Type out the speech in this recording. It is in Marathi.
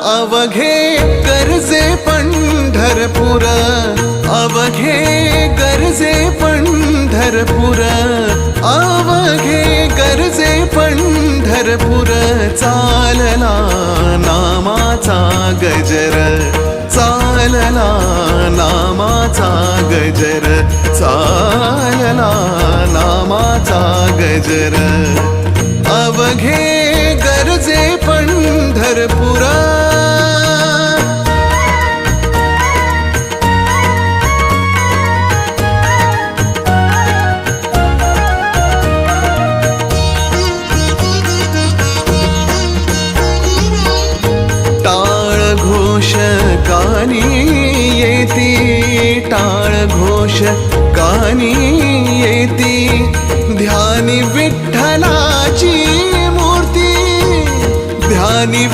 अवघे गरजे पंढरपूर, अवघे गरजे पंढरपूर, अवघे गरजे पंढरपूर. चालला नामाचा गजर, चालला नामाचा गजर, चालला नामाचा गजर. अवघे गरजे पंढरपुरा. टाळ घोष कानी येती, टाळ घोष कानी येती. ध्यानी विठ्ठलाची मूर्ती, ध्यानी